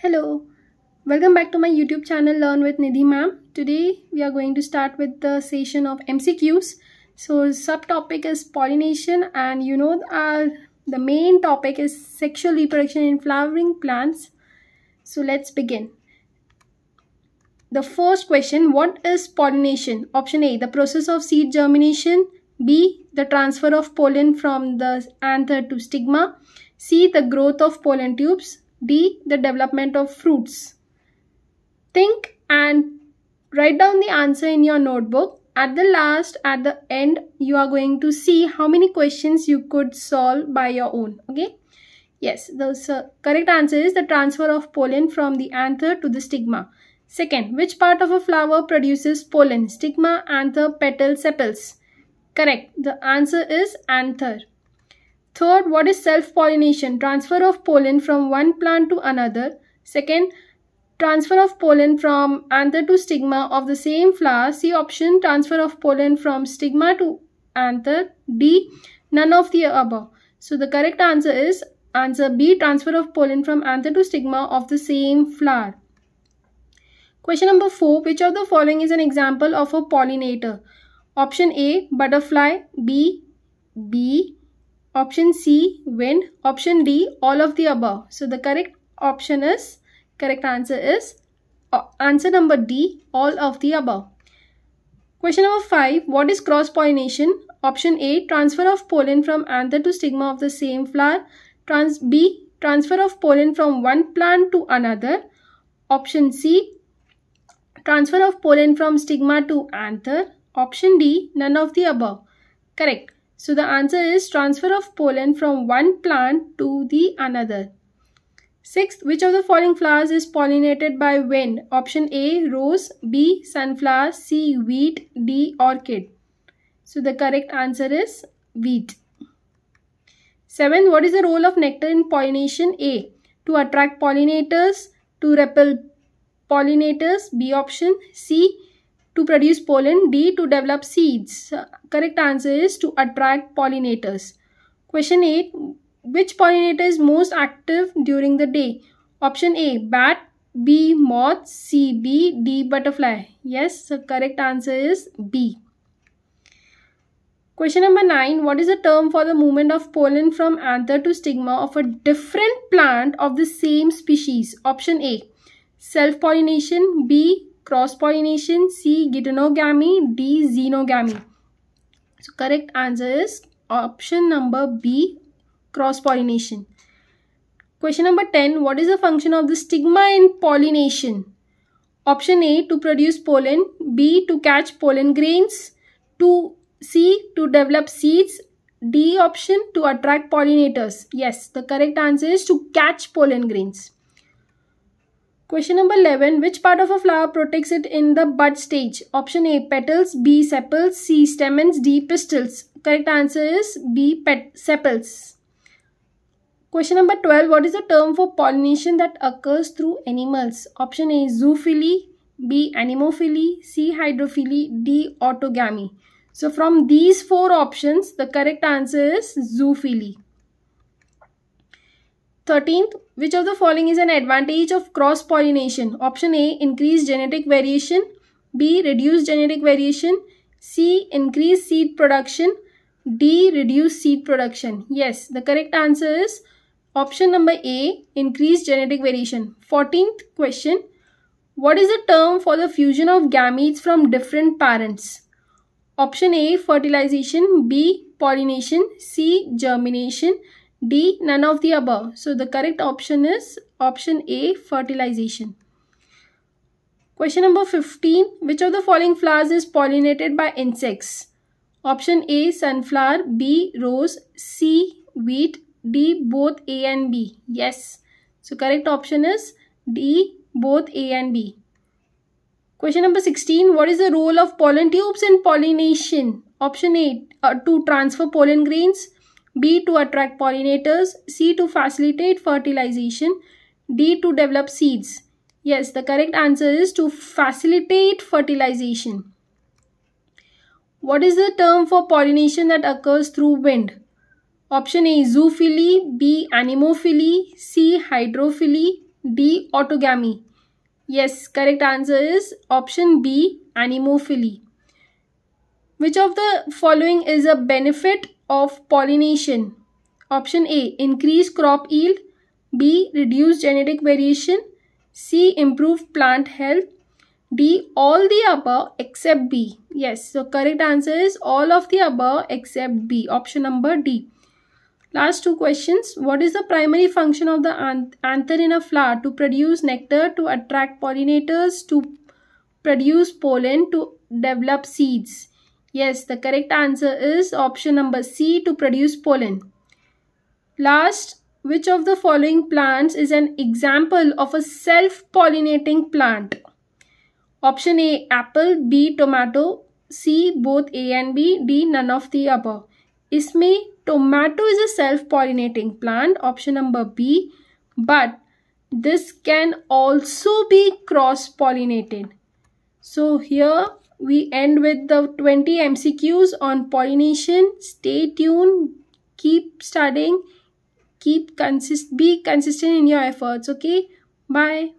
Hello, welcome back to my YouTube channel Learn with Nidhi ma'am. Today we are going to start with the session of MCQs. So subtopic is pollination, and the main topic is sexual reproduction in flowering plants. So let's begin. The first question, what is pollination? Option A, the process of seed germination. B, the transfer of pollen from the anther to stigma. C, the growth of pollen tubes. D, the development of fruits. Think and write down the answer in your notebook. At the end, you are going to see how many questions you could solve by your own. Okay. Yes, the correct answer is the transfer of pollen from the anther to the stigma. Second, which part of a flower produces pollen? Stigma, anther, petal, sepals. Correct. The answer is anther. Third, what is self-pollination? Transfer of pollen from one plant to another. Second, transfer of pollen from anther to stigma of the same flower. C option, transfer of pollen from stigma to anther. D, none of the above. So the correct answer is answer B, transfer of pollen from anther to stigma of the same flower. Question number 4, which of the following is an example of a pollinator? Option A, butterfly. B, bee. Option C, wind. Option D, all of the above. So the correct answer is answer number D, all of the above. Question number 5, what is cross-pollination? Option A, transfer of pollen from anther to stigma of the same flower. B, transfer of pollen from one plant to another. Option C, transfer of pollen from stigma to anther. Option D, none of the above. Correct. So the answer is transfer of pollen from one plant to the another. Sixth, which of the following flowers is pollinated by wind? Option A, rose. B, sunflower. C, wheat. D, orchid. So the correct answer is wheat. Seventh, what is the role of nectar in pollination? A, to attract pollinators. To repel pollinators. B option. C, to produce pollen. D, to develop seeds. Correct answer is to attract pollinators. Question 8. Which pollinator is most active during the day? Option A, bat. B, moth. C, bee. D, butterfly. Yes, the correct answer is B. Question number 9. What is the term for the movement of pollen from anther to stigma of a different plant of the same species? Option A, self-pollination. B, cross-pollination. C, geitonogamy. D, xenogamy. So correct answer is option number B, cross-pollination. Question number 10. What is the function of the stigma in pollination? Option A, to produce pollen. B, to catch pollen grains. C, to develop seeds. D option, to attract pollinators. Yes, the correct answer is to catch pollen grains. Question number 11. Which part of a flower protects it in the bud stage? Option A, petals. B, sepals. C, stamens. D, pistils. Correct answer is B, sepals. Question number 12. What is the term for pollination that occurs through animals? Option A, zoophily. B, anemophily. C, hydrophily. D, autogamy. So from these four options, the correct answer is zoophily. 13th, which of the following is an advantage of cross-pollination? Option A, increased genetic variation. B, reduced genetic variation. C, increased seed production. D, reduced seed production. Yes, the correct answer is option number A, increased genetic variation. 14th question, what is the term for the fusion of gametes from different parents? Option A, fertilization. B, pollination. C, germination. D, none of the above. So the correct option is option A, fertilization. Question number 15. Which of the following flowers is pollinated by insects? Option A, sunflower. B, rose. C, wheat. D, both A and B. Yes. So correct option is D, both A and B. Question number 16. What is the role of pollen tubes in pollination? Option A, to transfer pollen grains. B, to attract pollinators. C, to facilitate fertilization. D, to develop seeds. Yes, the correct answer is to facilitate fertilization. What is the term for pollination that occurs through wind? Option A, zoophily. B, anemophily. C, hydrophily. D. Autogamy. Yes, correct answer is option B. Anemophily. Which of the following is a benefit of pollination? Option A. Increase crop yield. B. Reduce genetic variation. C. Improve plant health. D. All the above except B. Yes, so correct answer is all of the above except B. Option number D. Last two questions. What is the primary function of the anther in a flower? To produce nectar, to attract pollinators, to produce pollen, to develop seeds? Yes, the correct answer is option number C, to produce pollen. Last, which of the following plants is an example of a self-pollinating plant? Option A, apple. B, tomato. C, both A and B. D, none of the above. इसमें tomato is a self-pollinating plant. Option number B. But this can also be cross-pollinated. So here we end with the 20 MCQs on pollination. Stay tuned. Keep studying. Be consistent in your efforts. Okay. Bye.